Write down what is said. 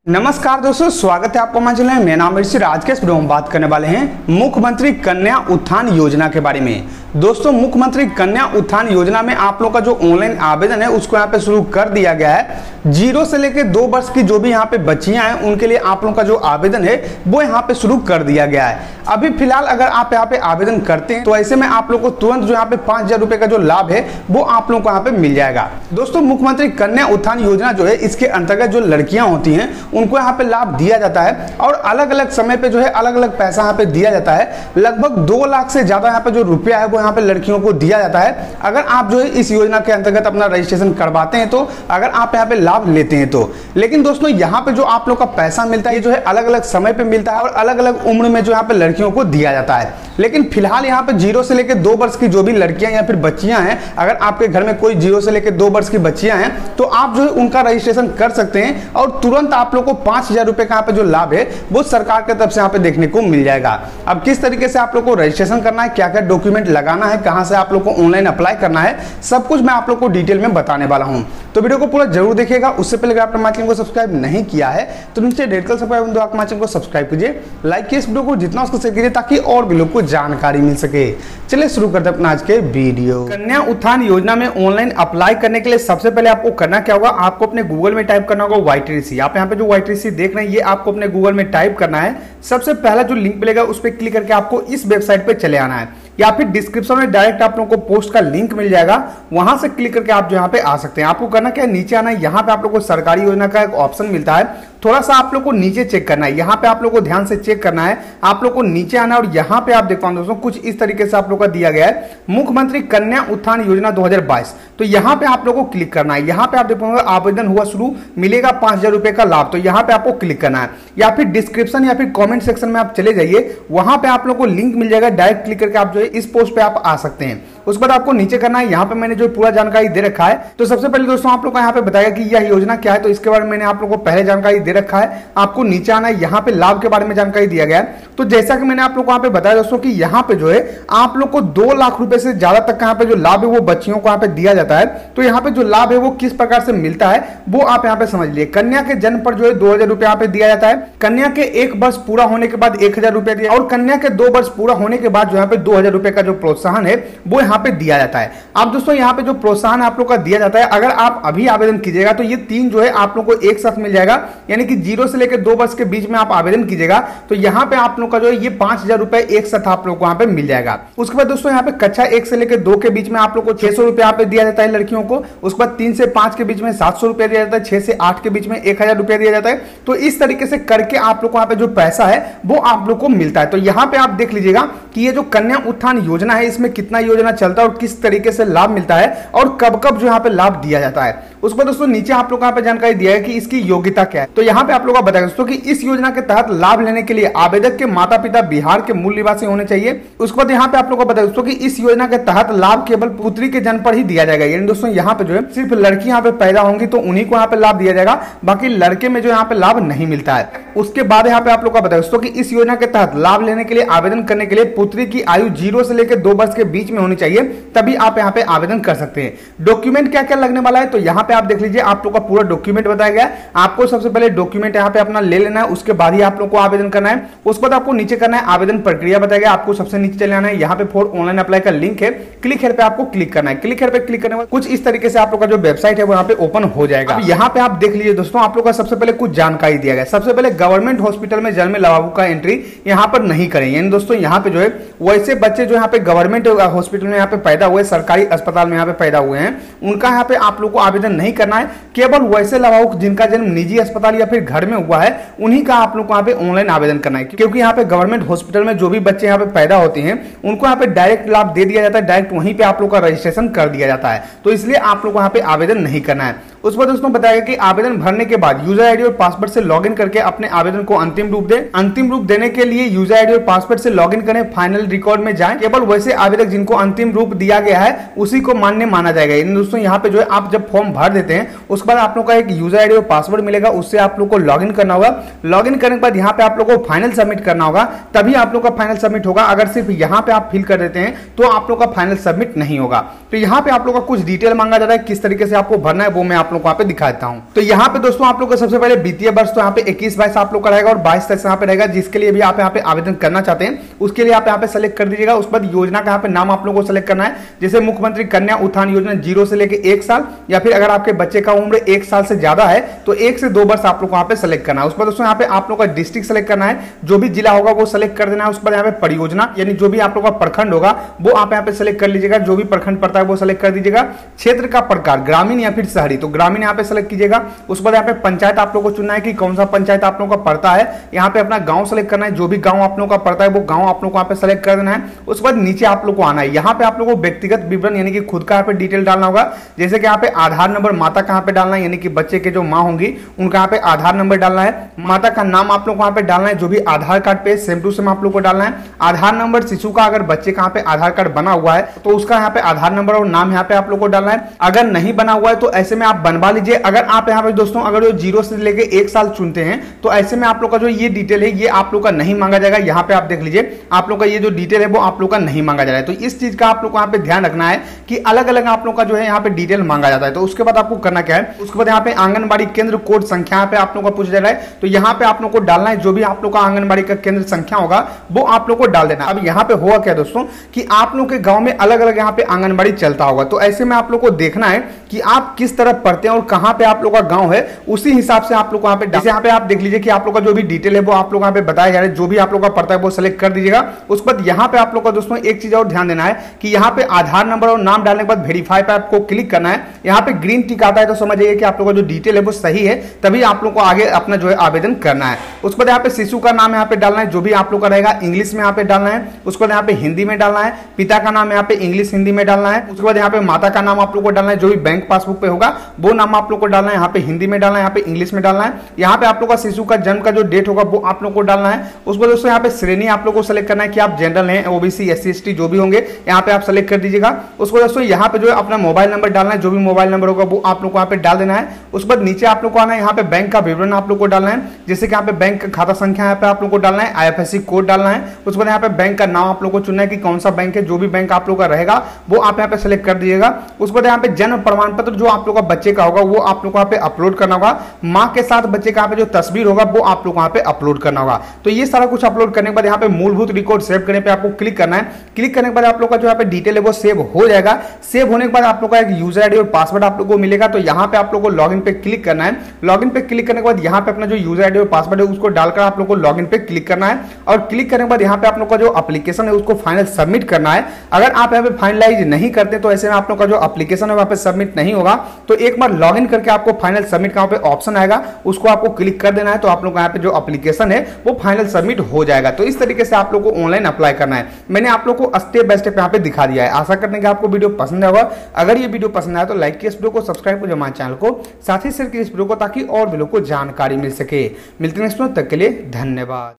नमस्कार दोस्तों, स्वागत है आपको हमारे चैनल में। मेरा नाम ऋषि। आज के इस वीडियो में बात करने वाले हैं मुख्यमंत्री कन्या उत्थान योजना के बारे में। दोस्तों, मुख्यमंत्री कन्या उत्थान योजना में आप लोग का जो ऑनलाइन आवेदन है उसको यहाँ पे शुरू कर दिया गया है। 0 से लेकर 2 वर्ष की जो भी यहाँ पे बच्चियां हैं उनके लिए आप लोग का जो आवेदन है वो यहाँ पे शुरू कर दिया गया है। अभी फिलहाल अगर आप यहाँ पे आवेदन करते हैं तो ऐसे में आप लोग को तुरंत जो यहाँ पे 5,000 रुपए का जो लाभ है वो आप लोग को यहाँ पे मिल जाएगा। दोस्तों, मुख्यमंत्री कन्या उत्थान योजना जो है इसके अंतर्गत जो लड़कियां होती हैं उनको यहाँ पे लाभ दिया जाता है और अलग अलग समय पे जो है अलग अलग पैसा यहाँ पे दिया जाता है। लगभग 2 लाख से ज्यादा यहाँ पे जो रुपया है वो यहाँ पे लड़कियों को दिया जाता है अगर आप जो है इस योजना के अंतर्गत अपना रजिस्ट्रेशन करवाते हैं, तो अगर आप यहाँ पे लाभ लेते हैं तो। लेकिन दोस्तों, यहाँ पे जो आप लोग का पैसा मिलता है ये जो है अलग अलग समय पे मिलता है और अलग अलग उम्र में जो यहाँ पे लड़कियों को दिया जाता है। लेकिन फिलहाल यहाँ पे 0 से लेकर 2 वर्ष की जो भी लड़कियां या फिर बच्चियां हैं, अगर आपके घर में कोई 0 से लेकर 2 वर्ष की बच्चियां हैं तो आप जो है उनका रजिस्ट्रेशन कर सकते हैं और तुरंत आप लोग को 5,000 रुपए का यहाँ पे जो लाभ है वो सरकार की तरफ से यहाँ पे देखने को मिल जाएगा। अब किस तरीके से आप लोग को रजिस्ट्रेशन करना है, क्या क्या डॉक्यूमेंट लगाना है, कहां से आप लोग को ऑनलाइन अप्लाई करना है, सब कुछ मैं आप लोग को डिटेल में बताने वाला हूं। तो वीडियो को पूरा जरूर देखिएगा। उससे पहले अगर आपने हमारे चैनल को सब्सक्राइब नहीं किया है तो नीचे रेड कलर सब्सक्राइब बटन दबा के हमारे चैनल को सब्सक्राइब कीजिए, लाइक कीजिए इस वीडियो को, जितना उसको शेयर कीजिए ताकि और भी लोग को जानकारी मिल सके। चलिए शुरू करते हैं अपना आज के वीडियो। कन्या उत्थान योजना में ऑनलाइन अप्लाई करने के लिए सबसे पहले आपको करना क्या होगा, आपको अपने गूगल में टाइप करना होगा YTDC। आप यहाँ पे जो YTDC देख रहे हैं ये आपको अपने गूगल में टाइप करना है। सबसे पहला जो लिंक मिलेगा उस पर क्लिक करके आपको इस वेबसाइट पे चले आना है या फिर डिस्क्रिप्शन में डायरेक्ट आप लोगों को पोस्ट का लिंक मिल जाएगा, वहां से क्लिक करके आप जो यहाँ पे आ सकते हैं। आपको करना क्या है, नीचे आना है। यहाँ पे आप लोग को सरकारी योजना का एक ऑप्शन मिलता है, थोड़ा सा आप लोग को नीचे चेक करना है। यहाँ पे आप लोग को ध्यान से चेक करना है, आप लोग को नीचे आना है और यहाँ पे आप देख पाओ दोस्तों कुछ इस तरीके से आप लोग का दिया गया है मुख्यमंत्री कन्या उत्थान योजना 2022। तो यहाँ पे आप लोग को क्लिक करना है। यहाँ पे आप देख पाओगे आवेदन हुआ शुरू, मिलेगा 5,000 रुपए का लाभ। तो यहाँ पे आपको क्लिक करना है या फिर डिस्क्रिप्शन या फिर कॉमेंट सेक्शन में आप चले जाइए, वहां पे आप लोग को लिंक मिल जाएगा। डायरेक्ट क्लिक करके आप जो है इस पोस्ट पे आप आ सकते हैं। उसके बाद आपको नीचे करना है। यहाँ पे मैंने जो पूरा जानकारी दे रखा है। तो सबसे पहले दोस्तों आप लोग को यहाँ पे बताया कि यह योजना क्या है, तो इसके बारे में मैंने आप लोग को पहले जानकारी दे रखा है। आपको नीचे आना है, यहाँ पे लाभ के बारे में जानकारी दिया गया है। तो जैसा कि मैंने आप लोग को यहाँ पे बताया दोस्तों कि यहाँ पे जो है आप लोग को 2 लाख रुपए से ज्यादा तक का यहाँ पे जो लाभ है वो बच्चियों को यहाँ पे दिया जाता है। तो यहाँ पे जो लाभ है वो किस प्रकार से मिलता है वो आप यहाँ पे समझ लिए। कन्या के जन्म पर जो है 2,000 रुपए यहाँ पे दिया जाता है। कन्या के 1 वर्ष पूरा होने के बाद 1,000 रुपए दिया और कन्या के 2 वर्ष पूरा होने के बाद जो यहाँ पे 2,000 रुपए का जो प्रोत्साहन है वो यहाँ पे दिया जाता है। अब दोस्तों यहाँ पे जो प्रोत्साहन आप लोग का दिया जाता है, अगर आप अभी आवेदन कीजिएगा तो ये 3 जो है आप लोग को एक साथ मिल जाएगा, यानी कि 0 से लेकर 2 वर्ष के बीच में आप आवेदन कीजिएगा तो यहाँ पे आप लोग का जो है ये 5,000 रुपए एक साथ आप लोग को यहाँ पे मिल जाएगा। उसके बाद दोस्तों यहाँ पे कक्षा 1 से लेकर 2 के बीच में आप लोग को 600 रुपए यहाँ पे दिया जाता है लड़कियों को। उसके बाद 3 से 5 के बीच में 700 रुपए दिया जाता है, 6 से 8 के बीच में 1,000 रुपए दिया जाता है। तो इस तरीके से करके आप लोग को यहाँ पे जो पैसा है वो आप लोग को मिलता है। तो यहाँ पे आप देख लीजिएगा कि ये जो कन्या उत्थान योजना है इसमें कितना योजना चलता है और किस तरीके से लाभ मिलता है और कब कब जो यहाँ पे लाभ दिया जाता है। उसके बाद दोस्तों नीचे आप लोग यहाँ पे जानकारी दिया है कि इसकी योग्यता क्या है। तो यहाँ पे आप लोग को बताया दोस्तों कि इस योजना के तहत लाभ लेने के लिए आवेदक के माता पिता बिहार के मूल निवासी होने चाहिए। उसके बाद यहाँ पे आप लोग को बताया दोस्तों कि इस योजना के तहत लाभ केवल पुत्री के जन्म पर ही दिया जाएगा, यानी दोस्तों यहाँ पे जो है सिर्फ लड़की यहाँ पे पैदा होंगी तो उन्हीं को यहाँ पे लाभ दिया जाएगा, बाकी लड़के में जो यहाँ पे लाभ नहीं मिलता है। उसके बाद यहाँ पे आप लोग को बताया दोस्तों कि इस योजना के तहत लाभ लेने के लिए आवेदन करने के लिए पुत्री की आयु 0 से लेकर 2 वर्ष के बीच में होनी चाहिए, तभी आप यहाँ पे आवेदन कर सकते हैं। डॉक्यूमेंट क्या क्या लगने वाला है तो यहाँ पे आप देख लीजिए, आप लोग का पूरा डॉक्यूमेंट बताया गया है। आपको सबसे पहले डॉक्यूमेंट यहाँ पे अपना ले लेना है, उसके बाद ही आप लोग को आवेदन करना है। उसके बाद आपको नीचे करना है आवेदन प्रक्रिया बताया गया, आपको सबसे नीचे चले आना है। यहाँ पे फॉर ऑनलाइन अप्लाई का लिंक है, क्लिक हेयर पे आपको क्लिक करना है। क्लिक हेयर पे क्लिक करने के बाद कुछ इस तरीके से आप लोग का जो वेबसाइट है वो यहाँ पे ओपन हो जाएगा। यहाँ पे आप देख लीजिए दोस्तों, आप लोग का सबसे पहले कुछ जानकारी दिया गया। सबसे पहले गवर्नमेंट हॉस्पिटल में जन्मे लाभुक का एंट्री यहाँ पर नहीं करें, यानी दोस्तों यहाँ पे जो है वैसे बच्चे जो यहाँ पे गवर्नमेंट हॉस्पिटल में यहाँ पे पैदा हुए, सरकारी अस्पताल में यहाँ पे पैदा हुए हैं, उनका यहाँ पे आप लोग को आवेदन नहीं करना है। केवल वैसे लाभुक जिनका जन्म निजी अस्पताल या फिर घर में हुआ है उन्हीं का आप लोग को यहाँ पे ऑनलाइन आवेदन करना है, क्योंकि यहाँ पे गवर्नमेंट हॉस्पिटल में जो भी बच्चे यहाँ पे पैदा होते हैं उनको यहाँ पे डायरेक्ट लाभ दे दिया जाता है, डायरेक्ट वहीं पे आप लोग का रजिस्ट्रेशन कर दिया जाता है। तो इसलिए आप लोग को यहाँ पे आवेदन नहीं करना है। उस पर दोस्तों बताया कि आवेदन भरने के बाद यूजर आईडी और पासवर्ड से लॉगिन करके अपने आवेदन को अंतिम रूप दें। अंतिम रूप देने के लिए यूजर आईडी और पासवर्ड से लॉगिन करें, फाइनल रिकॉर्ड में जाएं। केवल वैसे आवेदक जिनको अंतिम रूप दिया गया है उसी को मान्य माना जाएगा। दोस्तों यहाँ पे जो है आप जब फॉर्म भर देते हैं उसके बाद आप लोग का एक यूजर आईडी और पासवर्ड मिलेगा, उससे आप लोग को लॉगिन करना होगा। लॉगिन करने के बाद यहाँ पे आप लोग को फाइनल सबमिट करना होगा, तभी आप लोग का फाइनल सबमिट होगा। अगर सिर्फ यहाँ पे आप फिल कर देते हैं तो आप लोग का फाइनल सबमिट नहीं होगा। तो यहाँ पे आप लोग का कुछ डिटेल मांगा जा रहा है, किस तरीके से आपको भरना है वो मैं आप लोग को यहाँ पे दिखा देता हूँ। तो यहाँ पे दोस्तों आप लोग को सबसे पहले वित्तीय वर्ष तो यहाँ पे 21-22 आप लोग का रहेगा और 22 तक यहाँ पे रहेगा। जिसके लिए भी आप यहाँ पे आवेदन करना चाहते हैं उसके लिए आप यहाँ पे सेलेक्ट कर दीजिएगा। उसके बाद योजना का यहाँ पे नाम आप लोग को सेलेक्ट करना है, जैसे मुख्यमंत्री कन्या उत्थान योजना 0 से लेकर 1 साल, या फिर अगर आपके बच्चे का उम्र 1 साल से ज्यादा है तो 1 से 2 वर्ष आप लोग को यहाँ पे सेलेक्ट करना है। उसके बाद दोस्तों यहाँ पे आप लोग का डिस्ट्रिक्ट सेलेक्ट करना है, जो भी जिला होगा वो सेलेक्ट कर देना है। उसके बाद यहाँ पे परियोजना यानी जो भी आप लोग का प्रखंड होगा वो आप यहाँ पे सेलेक्ट कर लीजिएगा, जो भी प्रखंड पड़ता है वो सेलेक्ट कर दीजिएगा। क्षेत्र का प्रकार ग्रामीण या फिर शहरी, तो ग्रामीण यहाँ पे सेलेक्ट कीजिएगा। उसके बाद यहाँ पे पंचायत आप लोग को चुनना है कि कौन सा पंचायत आप लोग का पड़ता है। यहाँ पे अपना गांव सेलेक्ट करना है, जो भी गांव आप लोग का पड़ता है वो गांव आप लोग को यहाँ पे सेलेक्ट कर देना है। उसके बाद नीचे आप लोग को आना है, यहाँ पे आप लोग को व्यक्तिगत विवरण यानी कि खुद का यहाँ पे डिटेल डालना होगा, जैसे कि यहाँ पे आधार नंबर माता का यहाँ पे डालना है, यानी कि बच्चे के जो माँ होंगी उनका यहाँ पे आधार नंबर डालना है। माता का नाम आप लोग को यहाँ पे डालना है, जो भी आधार कार्ड पे सेम टू सेम आप लोग को डालना है। आधार नंबर शिशु का अगर बच्चे का यहाँ पे आधार कार्ड बना हुआ है तो उसका यहाँ पे आधार नंबर और नाम यहाँ पे आप लोग को डालना है। अगर नहीं बना हुआ है तो ऐसे में आप बनवा लीजिए। अगर आप यहाँ पे दोस्तों अगर 0 से लेके 1 साल चुनते हैं तो ऐसे में आप लोग का जो ये डिटेल है ये आप लोग का नहीं मांगा जाएगा। यहाँ पे आप देख लीजिए आप लोग का ये जो डिटेल है वो आप लोग का नहीं मांगा जा रहा है। तो इस चीज का आप लोग को यहाँ पे ध्यान रखना है कि अलग अलग आप लोग का जो है यहाँ पे डिटेल मांगा जाता है। तो उसके बाद आपको करना क्या है, उसके बाद यहाँ पे आंगनबाड़ी केंद्र कोड संख्या पे आप लोग का पूछा जा रहा है, तो यहाँ पे आप लोग को डालना है जो भी आप लोग का आंगनबाड़ी का केंद्र संख्या होगा वो आप लोग को डाल देना। अब यहाँ पे हुआ क्या दोस्तों कि आप लोग के गांव में अलग अलग यहाँ पे आंगनबाड़ी चलता होगा, तो ऐसे में आप लोग को देखना है कि आप किस तरफ पढ़ते हैं और कहाँ पे आप लोग का गांव है, उसी हिसाब से आप लोग को यहाँ पे जैसे यहाँ पे आप देख लीजिए कि आप लोग का जो भी डिटेल है वो आप लोग यहाँ पे बताया जा रहा है, जो भी आप लोग का पड़ता है वो सेलेक्ट कर दीजिएगा। उसके बाद यहाँ पे आप लोग का दोस्तों एक चीज और ध्यान देना है कि यहाँ पे आधार नंबर और नाम डालने के बाद वेरीफाई पे आपको क्लिक करना है। यहाँ पे ग्रीन टिक आता है तो समझिए कि आप लोग का जो डिटेल है वो सही है, तभी आप लोग को आगे अपना जो है आवेदन करना है। उसके बाद यहाँ पे शिशु का नाम यहाँ पे डालना है, जो भी आप लोग का रहेगा इंग्लिश में यहाँ पे डालना है। उसके बाद यहाँ पे हिंदी में डालना है, पिता का नाम यहाँ पे इंग्लिश हिंदी में डालना है। उसके बाद यहाँ पे माता का नाम आप लोग को डालना है, जो भी बैंक पासबुक पे होगा वो नाम आप लोग को डालना है। यहाँ पे हिंदी में डालना है, यहाँ पे इंग्लिश में डालना है। यहाँ पे आप लोग का शिशु का जन्म का जो डेट होगा वो आप लोग को डालना है। उसके बाद दोस्तों यहाँ पे श्रेणी आप लोग को सेलेक्ट करना है कि आप जनरल हैं, ओबीसी, एससी, एसटी जो भी होंगे यहाँ पे आप सेलेक्ट कर दीजिएगा। उसको दोस्तों यहाँ पे जो है अपना मोबाइल नंबर डालना है, जो भी मोबाइल नंबर होगा वो आप लोग को यहाँ पे डाल देना है। उसके बाद नीचे आप लोग को आना है, यहाँ पे बैंक का विवरण आप लोग को डालना है, जैसे कि यहाँ पे बैंक का खाता संख्या यहाँ पे आप लोग को डालना है, आईएफएससी कोड डालना है। उसके बाद यहाँ पे बैंक का नाम आप लोग को चुनना है कि कौन सा बैंक है, जो भी बैंक आप लोग का रहेगा वो आप यहाँ पे सेलेक्ट कर दीजिएगा। उसके बाद यहाँ पे जन्म प्रमाण पत्र जो आप लोग का बच्चे का होगा वो आप लोग को यहाँ पे अपलोड करना होगा। माँ के साथ बच्चे का यहाँ पे जो तस्वीर होगा वो आप लोग को यहाँ पे अपलोड करना होगा। तो ये सारा कुछ अपलोड करने के बाद यहाँ पे मूलभूत रिकॉर्ड सेव करने पे आपको क्लिक करना है। क्लिक करने के बाद आप लोग का जो यहाँ पे डिटेल है वो सेव हो जाएगा। सेव होने के बाद आप लोग का एक यूजर आईडी और पासवर्ड आप लोग को मिलेगा, तो यहाँ पे आप लोग को लॉगिन पे क्लिक करना है। लॉगिन पे क्लिक करने के बाद यहाँ पे अपना जो यूजर आईडी और पासवर्ड है उसको डालकर आप लोग को लॉगिन पे क्लिक करना है। और क्लिक करने के बाद यहाँ पे आप लोग का जो एप्लीकेशन है उसको फाइनल सबमिट करना है। अगर आप यहाँ पे फाइनलाइज नहीं करते तो ऐसे में आप लोग का जो एप्लीकेशन है वहाँ पे सबमिट नहीं होगा। तो एक बार लॉगिन करके आपको फाइनल सबमिट का पे ऑप्शन आएगा, उसको आपको क्लिक कर देना है, तो आप लोग यहाँ पे जो एप्लीकेशन है वो फाइनल सबमिट हो जाएगा। तो इस तरीके से आप लोग को ऑनलाइन अप्लाई करना है। मैंने आप लोग को स्टेप बाय स्टेप यहाँ पे दिखा दिया है। आशा करने की आपको वीडियो पसंद होगा। अगर ये वीडियो पसंद आया तो लाइक कीजिए इस वीडियो को, सब्सक्राइब कीजिए हमारे चैनल को, साथ ही शेयर कीजिए इस वीडियो को ताकि और भी लोगों को जानकारी मिल सके। मिलते हैं नेक्स्ट वीडियो, तक के लिए धन्यवाद।